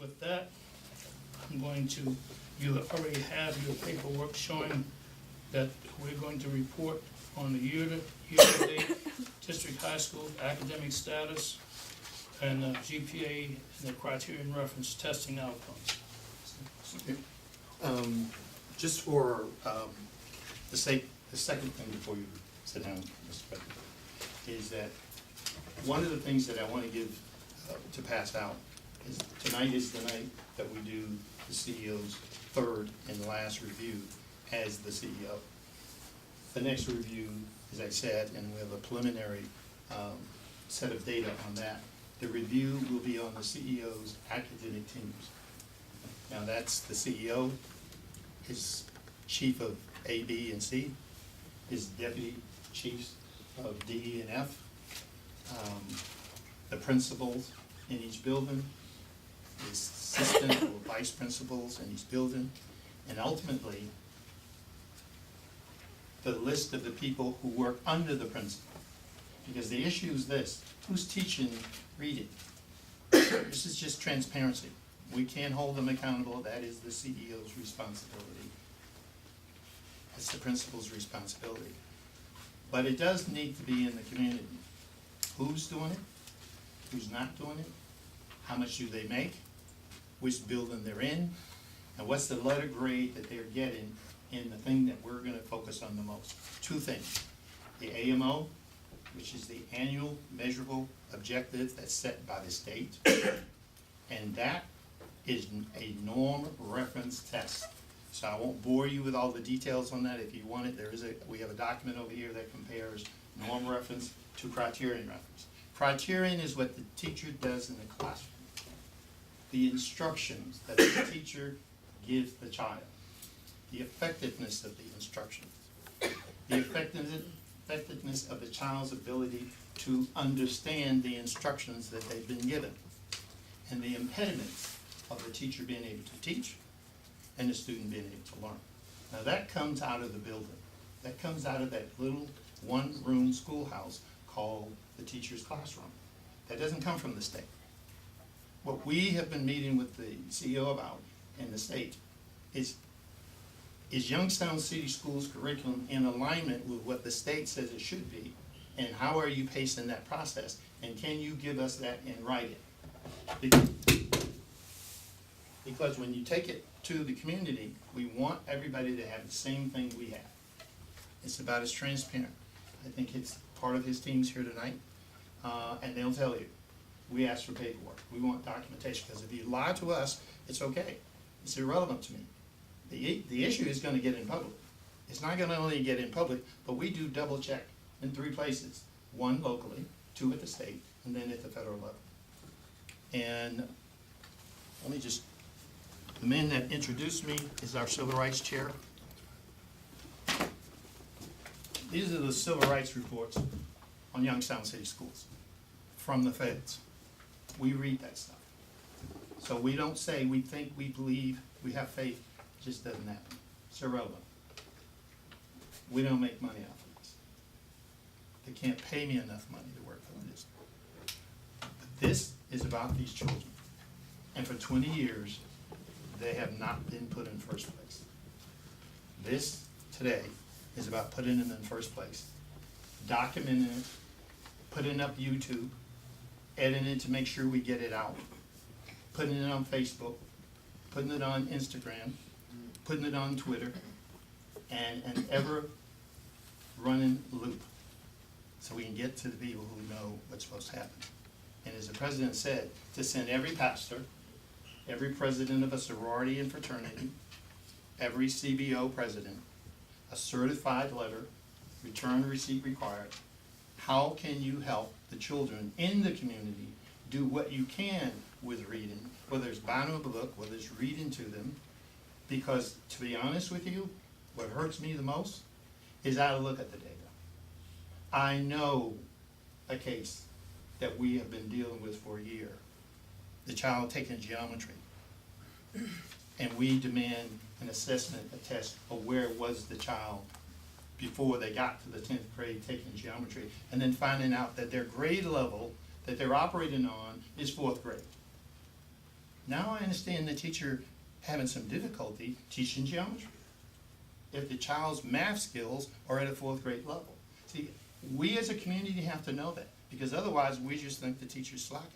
with that, I'm going to, you already have your paperwork showing that we're going to report on the year-to-date district high school academic status and GPA and the criterion reference testing outcomes. Just for the second thing before you sit down, Mr. President, is that one of the things that I want to give to pass out is tonight is the night that we do the CEO's third and last review as the CEO. The next review, as I said, and we have a preliminary set of data on that. The review will be on the CEO's academic teams. Now that's the CEO, his chief of A, B, and C, his deputy chiefs of D, E, and F, the principals in each building, his assistant or vice principals in each building, and ultimately the list of the people who work under the principal. Because the issue is this: who's teaching reading? This is just transparency. We can't hold them accountable. That is the CEO's responsibility. It's the principal's responsibility. But it does need to be in the community. Who's doing it? Who's not doing it? How much do they make? Which building they're in? And what's the letter grade that they're getting in the thing that we're going to focus on the most? Two things. The AMO, which is the annual measurable objective that's set by the state, and that is a norm reference test. So I won't bore you with all the details on that. If you want it, we have a document over here that compares norm reference to criterion reference. Criterion is what the teacher does in the classroom. The instructions that the teacher gives the child. The effectiveness of the instructions. The effectiveness of the child's ability to understand the instructions that they've been given. And the impediments of the teacher being able to teach and the student being able to learn. Now that comes out of the building. That comes out of that little one-room schoolhouse called the teacher's classroom. That doesn't come from the state. What we have been meeting with the CEO about in the state is Youngstown City Schools curriculum in alignment with what the state says it should be, and how are you pacing that process, and can you give us that in writing? Because when you take it to the community, we want everybody to have the same thing we have. It's about as transparent. I think it's part of his team's here tonight, and they'll tell you, we ask for paperwork. We want documentation, because if you lie to us, it's okay. It's irrelevant to me. The issue is going to get in public. It's not going to only get in public, but we do double check in 3 places. 1 locally, 2 at the state, and then at the federal level. And let me just, the man that introduced me is our Civil Rights Chair. These are the civil rights reports on Youngstown City Schools from the feds. We read that stuff. So we don't say we think, we believe, we have faith. It just doesn't happen. It's irrelevant. We don't make money off of this. They can't pay me enough money to work for this. But this is about these children. And for 20 years, they have not been put in first place. This today is about putting them in first place, documenting it, putting up YouTube, editing it to make sure we get it out, putting it on Facebook, putting it on Instagram, putting it on Twitter, and an ever running loop, so we can get to the people who know what's supposed to happen. And as the president said, to send every pastor, every president of a sorority and fraternity, every CBO president, a certified letter, return receipt required. How can you help the children in the community do what you can with reading, whether it's buying them a book, whether it's reading to them? Because to be honest with you, what hurts me the most is I look at the data. I know a case that we have been dealing with for a year. The child taking geometry. And we demand an assessment, a test of where was the child before they got to the 10th grade taking geometry, and then finding out that their grade level that they're operating on is 4th grade. Now I understand the teacher having some difficulty teaching geometry if the child's math skills are at a 4th grade level. See, we as a community have to know that, because otherwise we just think the teacher's slacking.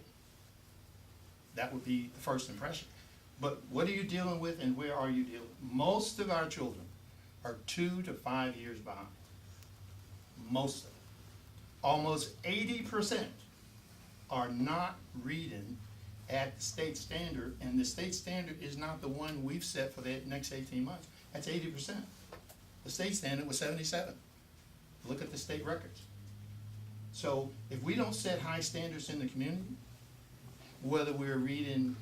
That would be the first impression. But what are you dealing with, and where are you dealing? Most of our children are 2 to 5 years behind. Most of them. Almost 80% are not reading at the state standard, and the state standard is not the one we've set for the next 18 months. That's 80%. The state standard was 77. Look at the state records. So if we don't set high standards in the community, whether we're reading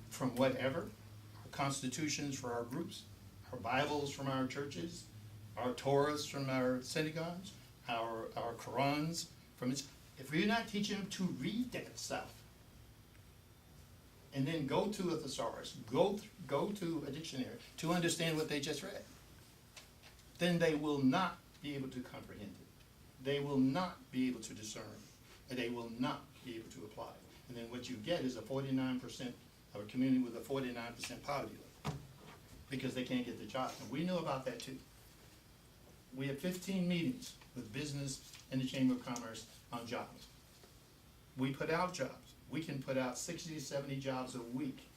from whatever, our constitutions for our groups, our Bibles from our churches, our Torahs from our synagogues, our Qurans from its, if we're not teaching them to read that stuff, and then go to a thesaurus, go to a dictionary to understand what they just read, then they will not be able to comprehend it. They will not be able to discern, and they will not be able to apply it. And then what you get is a 49% of a community with a 49% poverty level, because they can't get the job. And we know about that too. We have 15 meetings with business and the Chamber of Commerce on jobs. We put out jobs. We can put out 60 to 70 jobs a week,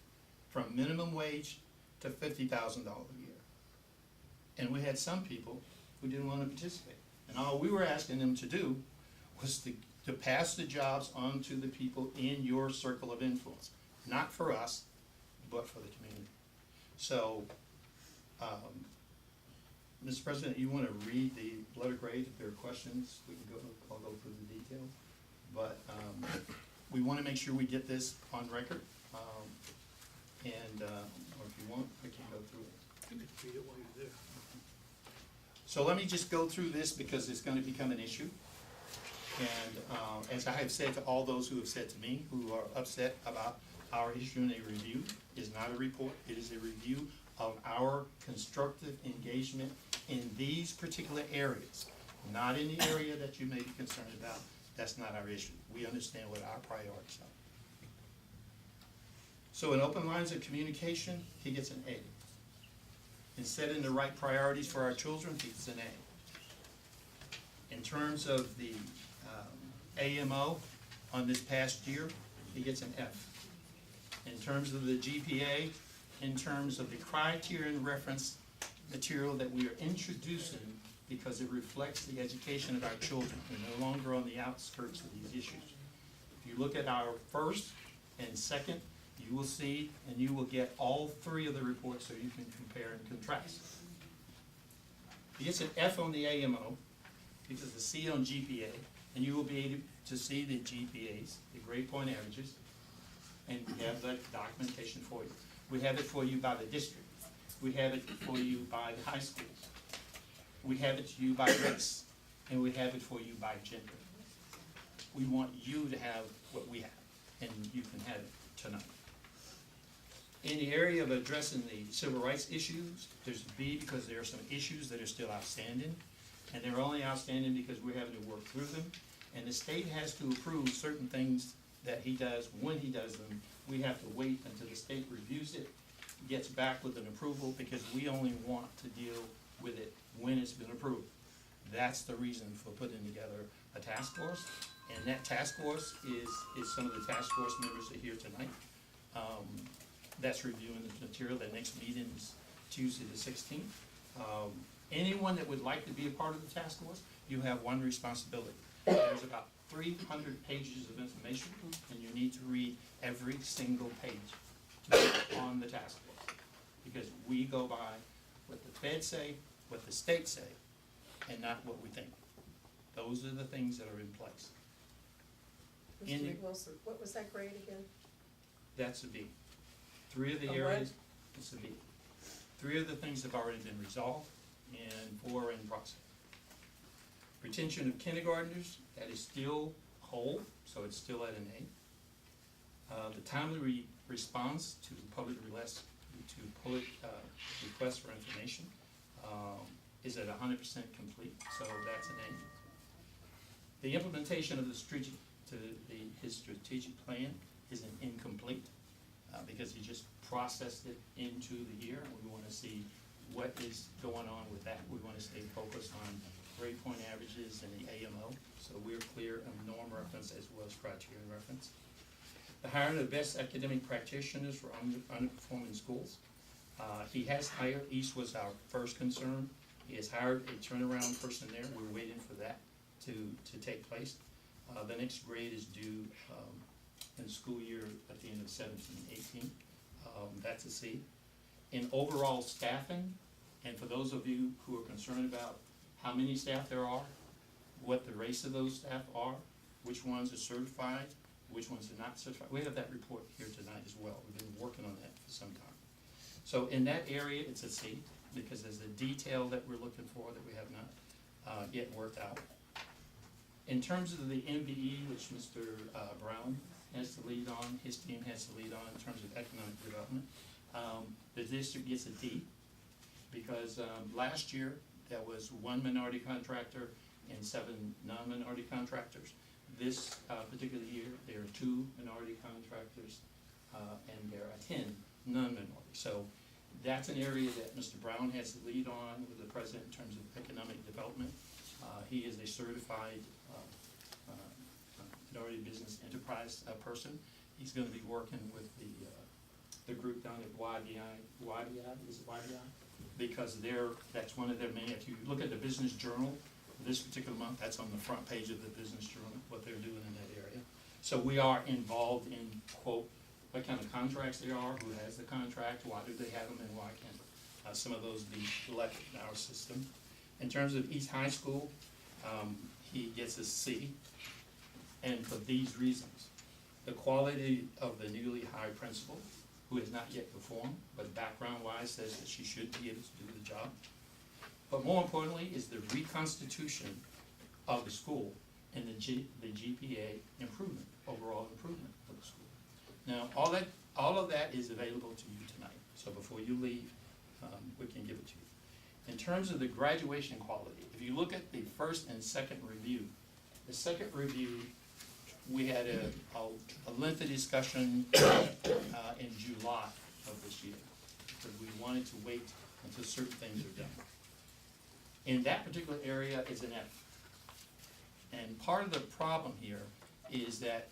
from minimum wage to $50,000 a year. And we had some people who didn't want to participate. And all we were asking them to do was to pass the jobs on to the people in your circle of influence. Not for us, but for the community. So, Mr. President, you want to read the letter grade? If there are questions, we can I'll go through the details. But we want to make sure we get this on record. Or if you want, I can go through it. You could read it while you're there. So let me just go through this, because it's going to become an issue. And as I have said to all those who have said to me, who are upset about our issuing a review, is not a report, it is a review of our constructive engagement in these particular areas, not in the area that you may be concerned about. That's not our issue. We understand what our priorities are. So in open lines of communication, he gets an A. In setting the right priorities for our children, he gets an A. In terms of the AMO on this past year, he gets an F. In terms of the GPA, in terms of the criterion reference material that we are introducing, because it reflects the education of our children. We're no longer on the outskirts of these issues. If you look at our first and second, you will see, and you will get all 3 of the reports so you can compare and contrast. He gets an F on the AMO, he gets a C on GPA, and you will be able to see the GPAs, the grade point averages, and we have that documentation for you. We have it for you by the district. We have it for you by the high schools. We have it to you by race, and we have it for you by gender. We want you to have what we have, and you can have it tonight. In the area of addressing the civil rights issues, there's a B, because there are some issues that are still outstanding, and they're only outstanding because we're having to work through them. And the state has to approve certain things that he does. When he does them, we have to wait until the state reviews it, gets back with an approval, because we only want to deal with it when it's been approved. That's the reason for putting together a task force, and that task force is some of the task force members that are here tonight. That's reviewing the material. The next meeting is Tuesday the 16th. Anyone that would like to be a part of the task force, you have one responsibility. There's about 300 pages of information, and you need to read every single page to be on the task force, because we go by what the feds say, what the states say, and not what we think. Those are the things that are in place. Mr. Wilson, what was that grade again? That's a B. 3 of the A areas, it's a B. 3 of the things have already been resolved, and 4 are in process. Retention of kindergartners, that is still whole, so it's still at an A. The timely response to public requests for information is at 100% complete, so that's an A. The implementation of his strategic plan is an incomplete. because he just processed it into the year, and we wanna see what is going on with that. We wanna stay focused on grade point averages and the AMO, so we're clear on norm reference as well as criterion reference. The hiring of the best academic practitioners for underperforming schools. He has hired, East was our first concern. He has hired a turnaround person there. We're waiting for that to take place. The next grade is due in the school year at the end of 17-18. That's a C. In overall staffing, and for those of you who are concerned about how many staff there are, what the race of those staff are, which ones are certified, which ones are not certified, we have that report here tonight as well. We've been working on that for some time. So in that area, it's a C, because there's a detail that we're looking for that we have not yet worked out. In terms of the MBE, which Mr. Brown has to lead on, his team has to lead on in terms of economic development, the district gets a D, because last year there was 1 minority contractor and 7 non-minority contractors. This particular year, there are 2 minority contractors and there are 10 non-minority. So that's an area that Mr. Brown has to lead on with the president in terms of economic development. He is a certified minority business enterprise person. He's going to be working with the group down at YDI, is it YDI? Because that's one of their main, if you look at the Business Journal, this particular month, that's on the front page of the Business Journal, what they're doing in that area. So we are involved in, quote, what kind of contracts there are, who has the contract, why do they have them, and why can't some of those be elected in our system. In terms of East High School, he gets a C, and for these reasons. The quality of the newly hired principal, who has not yet performed, but background-wise says that she should be able to do the job. But more importantly is the reconstitution of the school and the GPA improvement, overall improvement of the school. Now, all of that is available to you tonight. So before you leave, we can give it to you. In terms of the graduation quality, if you look at the first and second review, the second review, we had a lengthy discussion in July of this year, because we wanted to wait until certain things are done. In that particular area is an F. And part of the problem here is that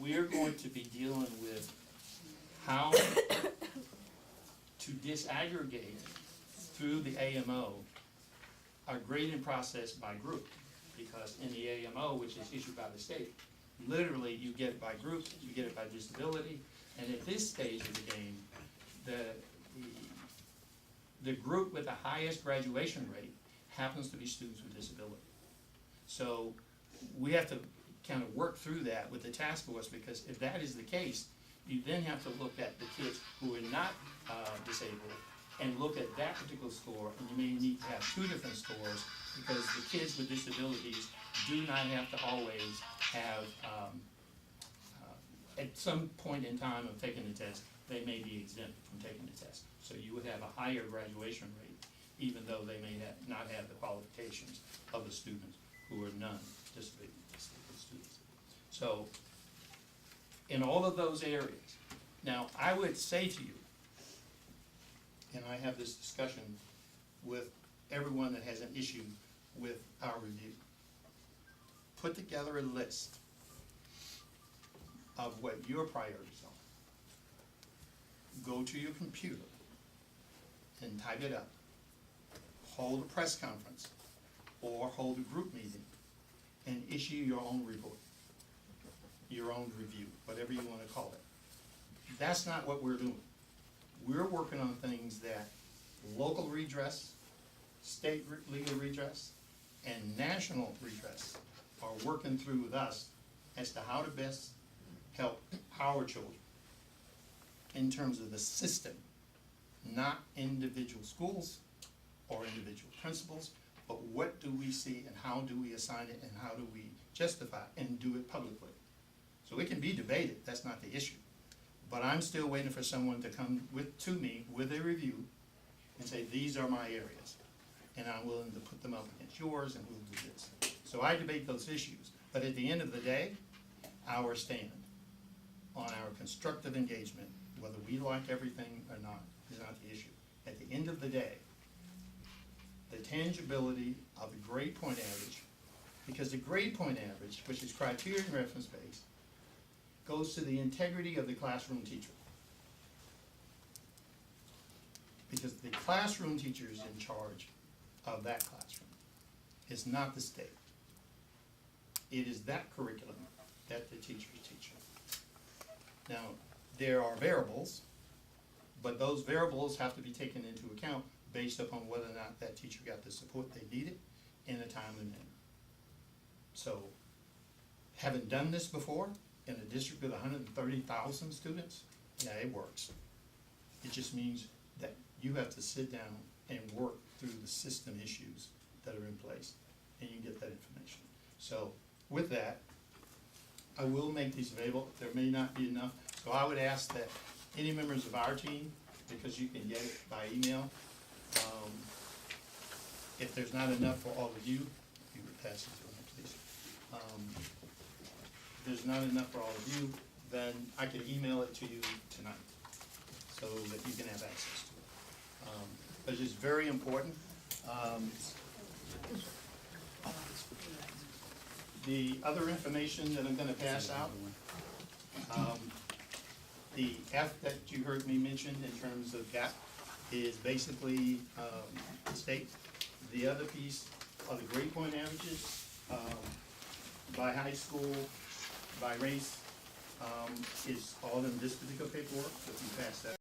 we're going to be dealing with how to disaggregate through the AMO our grading process by group. Because in the AMO, which is issued by the state, literally you get it by group, you get it by disability, and at this stage of the game, the group with the highest graduation rate happens to be students with disability. So we have to kind of work through that with the task force, because if that is the case, you then have to look at the kids who are not disabled and look at that particular score, and you may need to have 2 different scores, because the kids with disabilities do not have to always have, at some point in time of taking the test, they may be exempt from taking the test. So you would have a higher graduation rate, even though they may not have the qualifications of the students who are non-disabled students. So in all of those areas, now I would say to you, and I have this discussion with everyone that has an issue with our review, put together a list of what your priorities are. Go to your computer and type it up. Hold a press conference or hold a group meeting and issue your own report, your own review, whatever you want to call it. That's not what we're doing. We're working on things that local redress, state legal redress, and national redress are working through with us as to how to best help our children in terms of the system, not individual schools or individual principals, but what do we see and how do we assign it and how do we justify it and do it publicly. So it can be debated, that's not the issue. But I'm still waiting for someone to come to me with a review and say, these are my areas, and I'm willing to put them up against yours, and we'll do this. So I debate those issues, but at the end of the day, our stand on our constructive engagement Whether we like everything or not is not the issue. At the end of the day, the tangibility of the grade point average, because the grade point average, which is criteria and reference based, goes to the integrity of the classroom teacher. Because the classroom teacher is in charge of that classroom. It's not the state. It is that curriculum that the teacher is teaching. Now, there are variables, but those variables have to be taken into account based upon whether or not that teacher got the support they needed in a timely manner. So, having done this before in a district with 130,000 students, yeah, it works. It just means that you have to sit down and work through the system issues that are in place, and you get that information. So, with that, I will make these available. There may not be enough, so I would ask that any members of our team, because you can get it by email, if there's not enough for all of you, if you would pass it to them, please. If there's not enough for all of you, then I can email it to you tonight, so that you can have access to it. But it's very important. The other information that I'm gonna pass out, the F that you heard me mention in terms of gap is basically the state. The other piece are the grade point averages by high school, by race, is all in this particular paperwork, so if you pass that